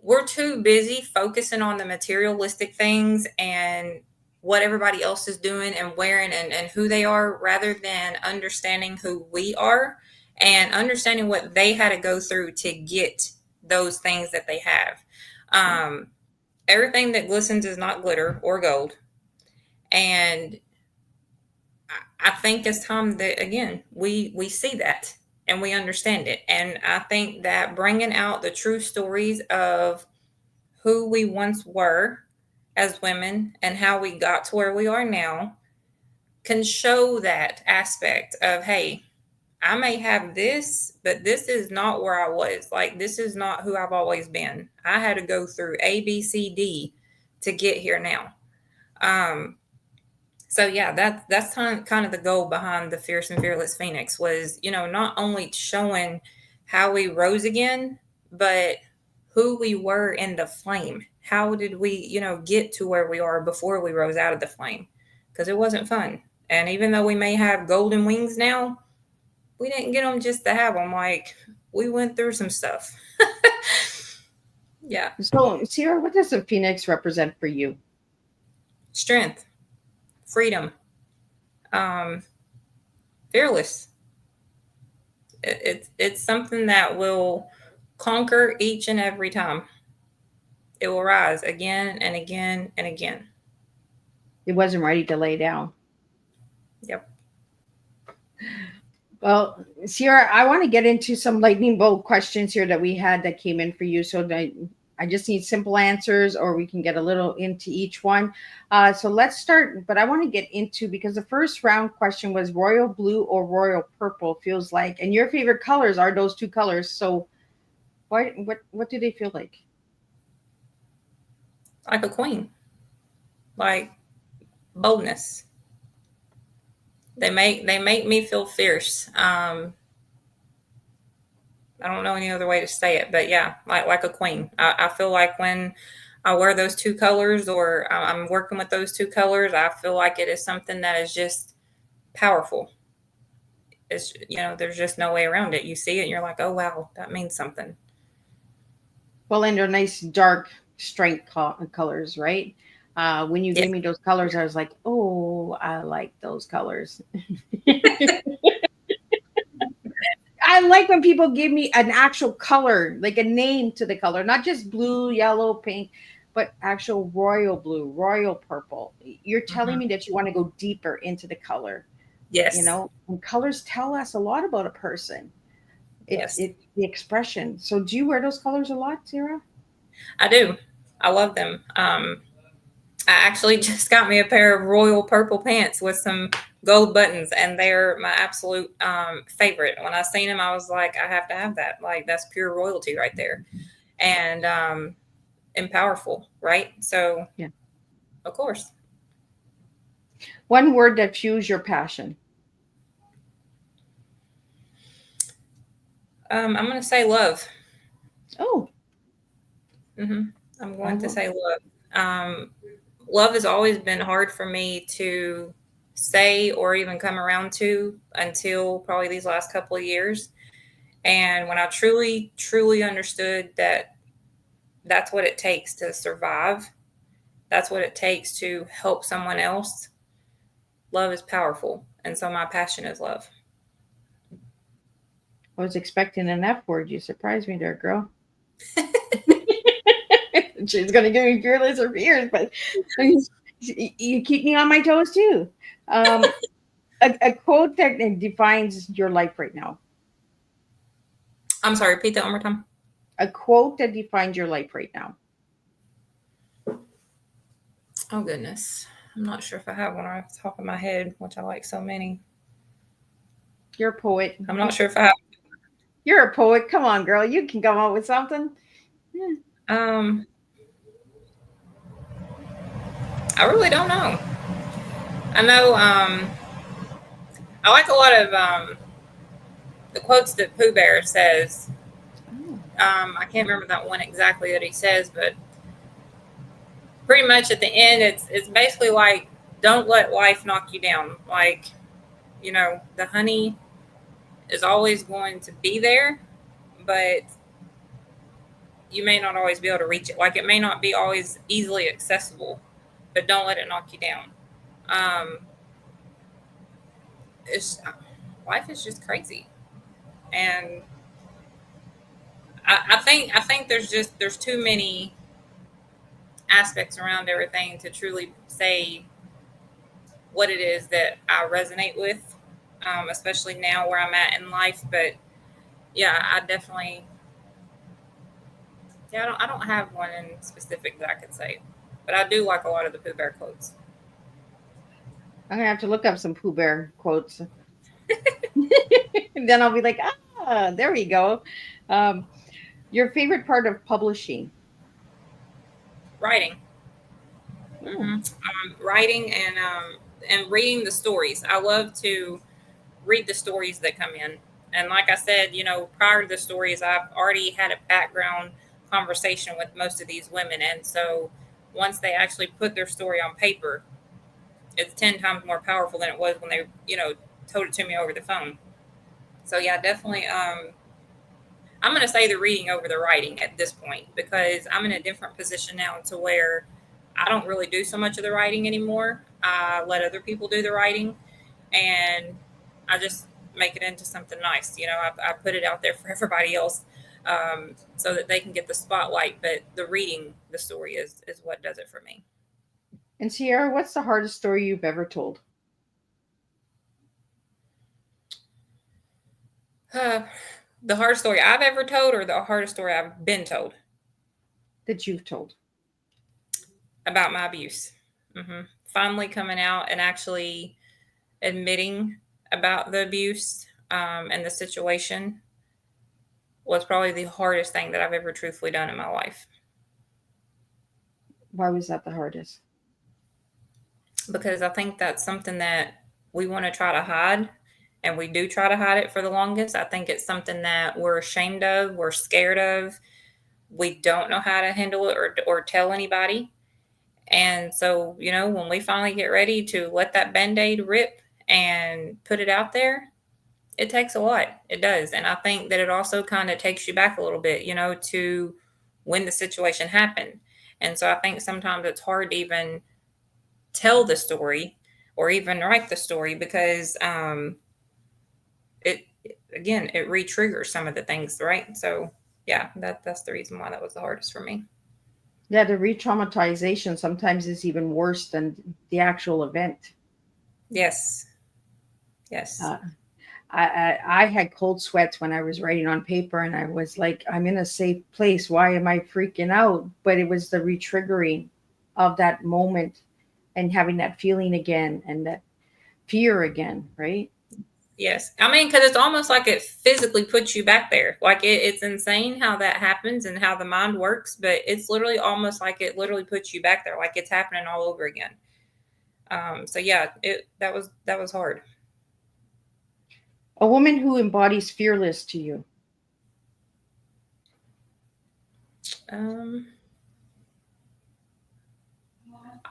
We're too busy focusing on the materialistic things and what everybody else is doing and wearing and who they are, rather than understanding who we are and understanding what they had to go through to get those things that they have. Everything that glistens is not glitter or gold. And I think it's time that, again, we see that and we understand it. And I think that bringing out the true stories of who we once were as women and how we got to where we are now can show that aspect of, hey, I may have this, but this is not where I was. Like, this is not who I've always been. I had to go through A, B, C, D to get here now. So yeah, that's kind of the goal behind the Fierce and Fearless Phoenix was, not only showing how we rose again, but who we were in the flame. How did we, get to where we are before we rose out of the flame? Because it wasn't fun. And even though we may have golden wings now, we didn't get them just to have them. Like, we went through some stuff. Yeah. So, Ciara, what does the Phoenix represent for you? Strength. Freedom, fearless. It's something that will conquer each and every time. It will rise again and again and again. It wasn't ready to lay down. Yep. Well, Ciara, I want to get into some lightning bolt questions here that we had that came in for you. So that I just need simple answers, or we can get a little into each one. So let's start. But I want to get into, because the first round question was royal blue or royal purple feels like, and your favorite colors are those two colors. So why? What do they feel like? Like a queen, like boldness. They make me feel fierce. I don't know any other way to say it, but yeah, like a queen. I feel like when I wear those two colors, or I'm working with those two colors, I feel like it is something that is just powerful. It's, there's just no way around it. You see it, and you're like, oh wow, that means something. Well, and they're nice dark strength colors, right? When you Yeah. gave me those colors, I was like, oh, I like those colors. I like when people give me an actual color, like a name to the color, not just blue, yellow, pink, but actual royal blue, royal purple. You're telling Hmm. me that you want to go deeper into the color, Yes. and colors tell us a lot about a person. Yes. It the expression. So do you wear those colors a lot, Sarah? I do. I love them. I actually just got me a pair of royal purple pants with some gold buttons, and they're my absolute favorite. When I seen them, I was like, I have to have that. Like, that's pure royalty right there, and powerful, right? So, Yeah. of course, One word that fuels your passion. I'm going to say love. Oh, hmm I'm I going to will. say love. Um, Love has always been hard for me to say or even come around to until probably these last couple of years. And when I truly, truly understood that that's what it takes to survive, that's what it takes to help someone else, love is powerful. And so my passion is love. I was expecting an F word. You surprised me there, girl. She's gonna give me fearless or fears, but you keep me on my toes too. Um, a quote that defines your life right now. I'm sorry, repeat that one more time. A quote that defines your life right now. Oh, goodness. I'm not sure if I have one off the top of my head, which I like so many. You're a poet. I'm not sure if I have. You're a poet. Come on, girl. You can come up with something. Yeah. Um, I really don't know. I know I like a lot of the quotes that Pooh Bear says. Oh, I can't remember that one exactly that he says, but pretty much at the end, it's basically like, don't let life knock you down. Like, the honey is always going to be there, but you may not always be able to reach it. Like, it may not be always easily accessible, but don't let it knock you down. Um, it's Life is just crazy, and I think there's too many aspects around everything to truly say what it is that I resonate with, especially now where I'm at in life. But yeah, I definitely, yeah, I don't have one in specific that I could say, but I do like a lot of the Pooh Bear quotes. I'm gonna have to look up some Pooh Bear quotes, and then I'll be like, ah, there we go. Um, your favorite part of publishing? Writing, Oh, writing, and reading the stories. I love to read the stories that come in. And like I said, prior to the stories, I've already had a background conversation with most of these women. And so once they actually put their story on paper, it's 10 times more powerful than it was when they, told it to me over the phone. So yeah, definitely. I'm going to say the reading over the writing at this point, because I'm in a different position now to where I don't really do so much of the writing anymore. I let other people do the writing, and I just make it into something nice. I put it out there for everybody else, so that they can get the spotlight. But the reading the story is what does it for me. And Ciara, what's the hardest story you've ever told? The hardest story I've ever told, or the hardest story I've been told That you've told? about my abuse. Finally coming out and actually admitting about the abuse and the situation was probably the hardest thing that I've ever truthfully done in my life. Why was that the hardest? Because I think that's something that we want to try to hide, and we do try to hide it for the longest. I think it's something that we're ashamed of, we're scared of, we don't know how to handle it or tell anybody. And so, when we finally get ready to let that band-aid rip and put it out there, it takes a lot. It does. And I think that it also kind of takes you back a little bit, to when the situation happened. And so I think sometimes it's hard to even tell the story or even write the story because it again it re-triggers some of the things, right? So yeah, that's the reason why that was the hardest for me. Yeah, the re-traumatization sometimes is even worse than the actual event. Yes. Yes. Uh, I had cold sweats when I was writing on paper, and I was like, I'm in a safe place. Why am I freaking out? But it was the re-triggering of that moment and having that feeling again and that fear again, right? Yes. I mean, because it's almost like it physically puts you back there. Like it's insane how that happens and how the mind works, but it's literally almost like it literally puts you back there, like it's happening all over again. So yeah, that was hard. A woman who embodies fearless to you. Um,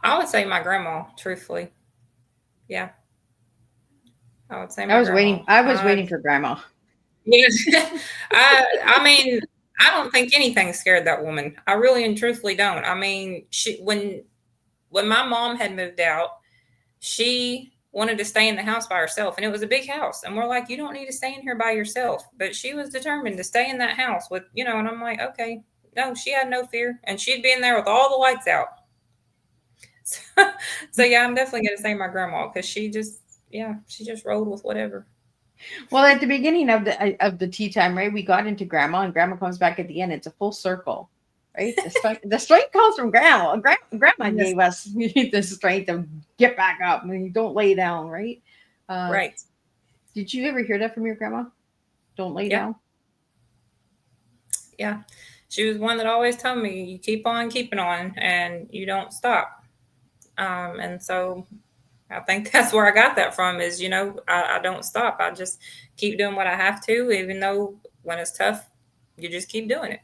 I would say my grandma, truthfully. Yeah, I would say I my was grandma. waiting. I was waiting for grandma. Yeah, I mean, I don't think anything scared that woman. I really and truthfully don't. I mean, she when my mom had moved out, she wanted to stay in the house by herself, and it was a big house. And we're like, you don't need to stay in here by yourself. But she was determined to stay in that house with, and I'm like, okay, no, she had no fear, and she'd be in there with all the lights out. So, so yeah, I'm definitely gonna say my grandma because she just rolled with whatever. Well, at the beginning of the tea time, right, we got into grandma, and grandma comes back at the end. It's a full circle, right? The strength comes from grandma. Grandma Yes. gave us the strength to get back up. I mean, don't lay down, right? Uh, Right. did you ever hear that from your grandma? Don't lay Yeah. down. Yeah. She was one that always told me, you keep on keeping on and you don't stop. And so I think that's where I got that from is, I don't stop. I just keep doing what I have to, even though when it's tough, you just keep doing it,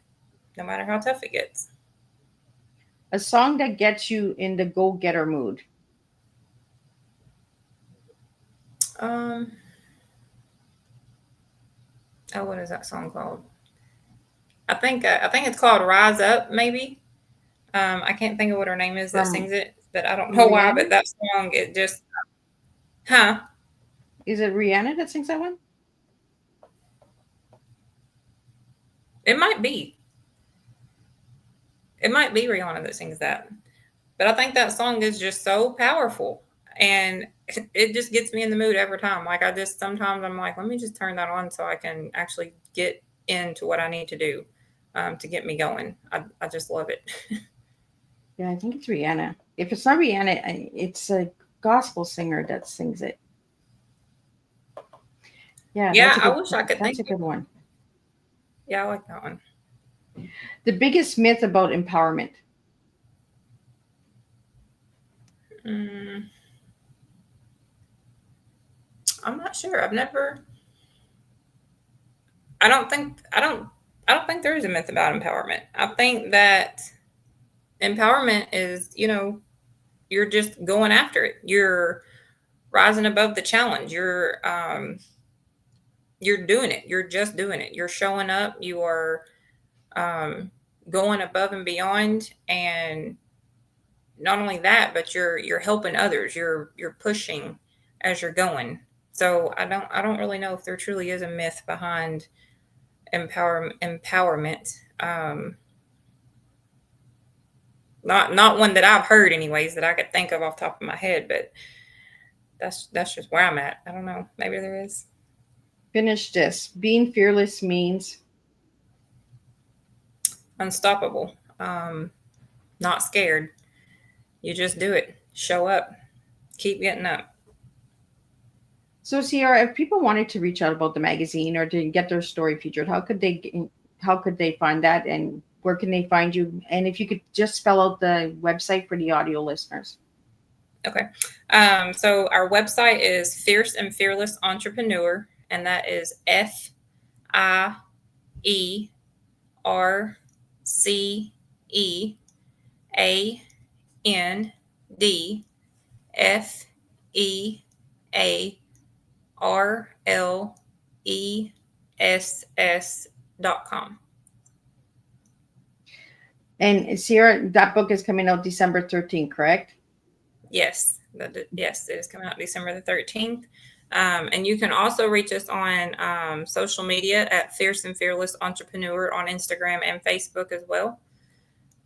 no matter how tough it gets. A song that gets you in the go getter mood. Um, oh, what is that song called? I think it's called Rise Up, maybe. I can't think of what her name is that From sings it, but I don't know why. But Rihanna. that song, it just, huh? Is it Rihanna that sings that one? It might be. It might be Rihanna that sings that. But I think that song is just so powerful, and it just gets me in the mood every time. Like I just sometimes I'm like, let me just turn that on so I can actually get into what I need to do to get me going. I just love it. Yeah, I think it's Rihanna. If it's not Rihanna, it's a gospel singer that sings it. Yeah, Yeah, I wish I could that's think a of. good one. Yeah, I like that one. The biggest myth about empowerment. Mm, I'm not sure. I've never. I don't think. I don't think there is a myth about empowerment. I think that empowerment is, you're just going after it. You're rising above the challenge. You're doing it. You're just doing it. You're showing up. You are um, going above and beyond, and not only that, but you're helping others. You're pushing as you're going. So I don't really know if there truly is a myth behind empowerment. Not one that I've heard anyways that I could think of off the top of my head, but that's just where I'm at. I don't know. Maybe there is. Finish this. Being fearless means Unstoppable. Not scared. You just do it. Show up. Keep getting up. so. Ciara, if people wanted to reach out about the magazine or to get their story featured, how could they find that, and where can they find you? And if you could just spell out the website for the audio listeners. Okay. So our website is Fierce and Fearless Entrepreneur, and that is FIERLESS.com. And Ciara, that book is coming out December 13th, correct? Yes, yes, it is coming out December the 13th. And you can also reach us on social media at Fierce and Fearless Entrepreneur on Instagram and Facebook as well.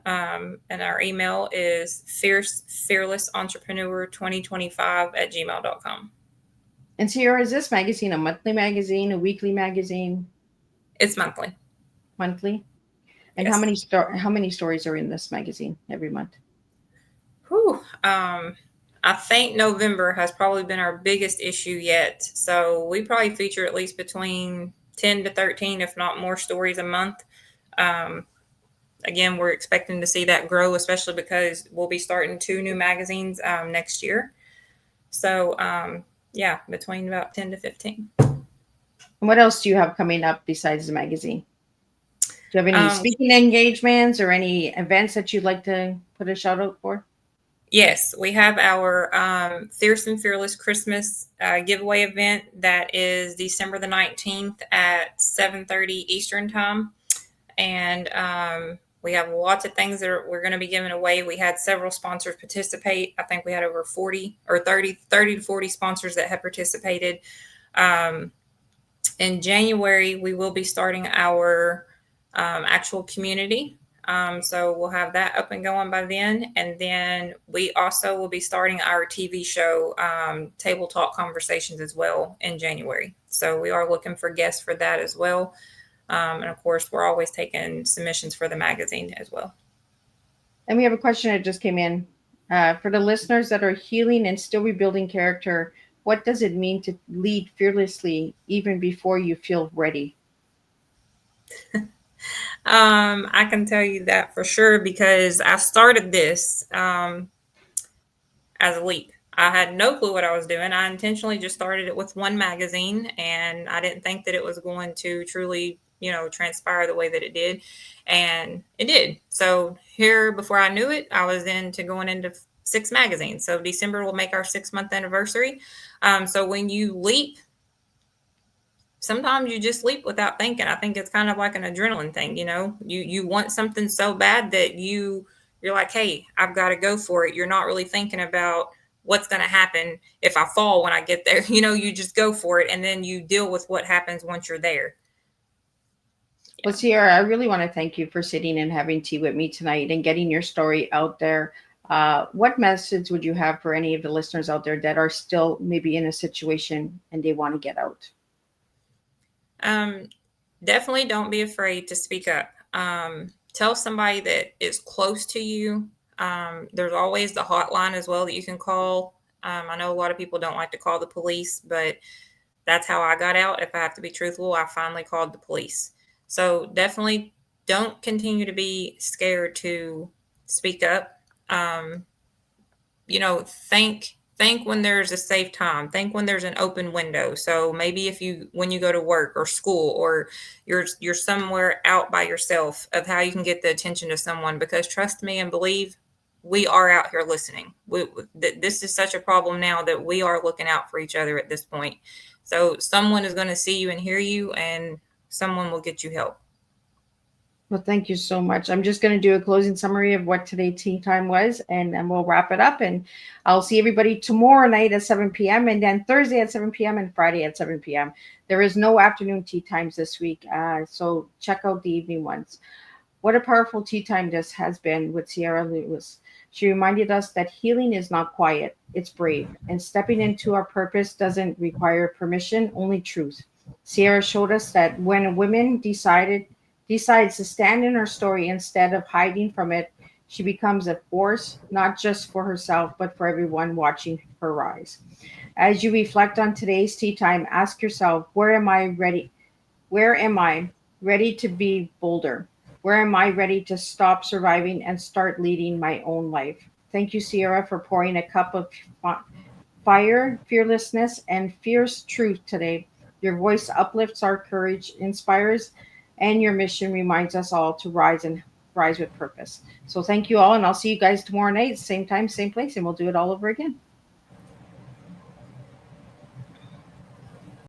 And our email is fiercefearlessentrepreneur2025@gmail.com. And Ciara, is this magazine a monthly magazine, a weekly magazine? It's monthly. Monthly. And Yes. how many stories are in this magazine every month? Whew. I think November has probably been our biggest issue yet. So we probably feature at least between 10 to 13, if not more, stories a month. Again, we're expecting to see that grow, especially because we'll be starting 2 new magazines next year. So, yeah, between about 10 to 15. And what else do you have coming up besides the magazine? Do you have any speaking engagements or any events that you'd like to put a shout out for? Yes, we have our Fierce and Fearless Christmas giveaway event that is December the 19th at 7:30 Eastern time. And we have lots of things that we're going to be giving away. We had several sponsors participate. I think we had over 40 or 30 to 40 sponsors that had participated. In January, we will be starting our actual community. So we'll have that up and going by then. And then we also will be starting our TV show, Table Talk Conversations, as well in January. So we are looking for guests for that as well. And of course, we're always taking submissions for the magazine as well. And we have a question that just came in. For the listeners that are healing and still rebuilding character, what does it mean to lead fearlessly even before you feel ready? I can tell you that for sure because I started this as a leap. I had no clue what I was doing. I intentionally just started it with one magazine, and I didn't think that it was going to truly, transpire the way that it did. And it did. So here, before I knew it, I was going into 6 magazines. So December will make our 6-month anniversary. So when you leap, sometimes you just leap without thinking. I think it's kind of like an adrenaline thing. You want something so bad that you're like, hey, I've got to go for it. You're not really thinking about what's going to happen if I fall when I get there. You just go for it, and then you deal with what happens once you're there. Well, Ciara, I really want to thank you for sitting and having tea with me tonight and getting your story out there. What message would you have for any of the listeners out there that are still maybe in a situation and they want to get out? Definitely don't be afraid to speak up. Tell somebody that is close to you. There's always the hotline as well that you can call. I know a lot of people don't like to call the police, but that's how I got out. If I have to be truthful, I finally called the police. So definitely don't continue to be scared to speak up. Think when there's a safe time. Think when there's an open window. So maybe when you go to work or school, or you're somewhere out by yourself, of how you can get the attention of someone, because trust me and believe, we are out here listening. This is such a problem now that we are looking out for each other at this point. So someone is going to see you and hear you, and someone will get you help. Well, thank you so much. I'm just going to do a closing summary of what today's tea time was, and then we'll wrap it up. And I'll see everybody tomorrow night at 7 p.m. and then Thursday at 7 p.m. and Friday at 7 p.m. There is no afternoon tea times this week, so check out the evening ones. What a powerful tea time this has been with Ciara Lewis. She reminded us that healing is not quiet, it's brave, and stepping into our purpose doesn't require permission, only truth. Ciara showed us that when a woman decides to stand in her story instead of hiding from it, she becomes a force not just for herself but for everyone watching her rise. As you reflect on today's tea time, ask yourself, where am I ready to be bolder? Where am I ready to stop surviving and start leading my own life? Thank you, Sierra, for pouring a cup of fire, fearlessness, and fierce truth today. Your voice uplifts our courage, inspires, and your mission reminds us all to rise with purpose. So thank you all, and I'll see you guys tomorrow night, same time, same place, and we'll do it all over again.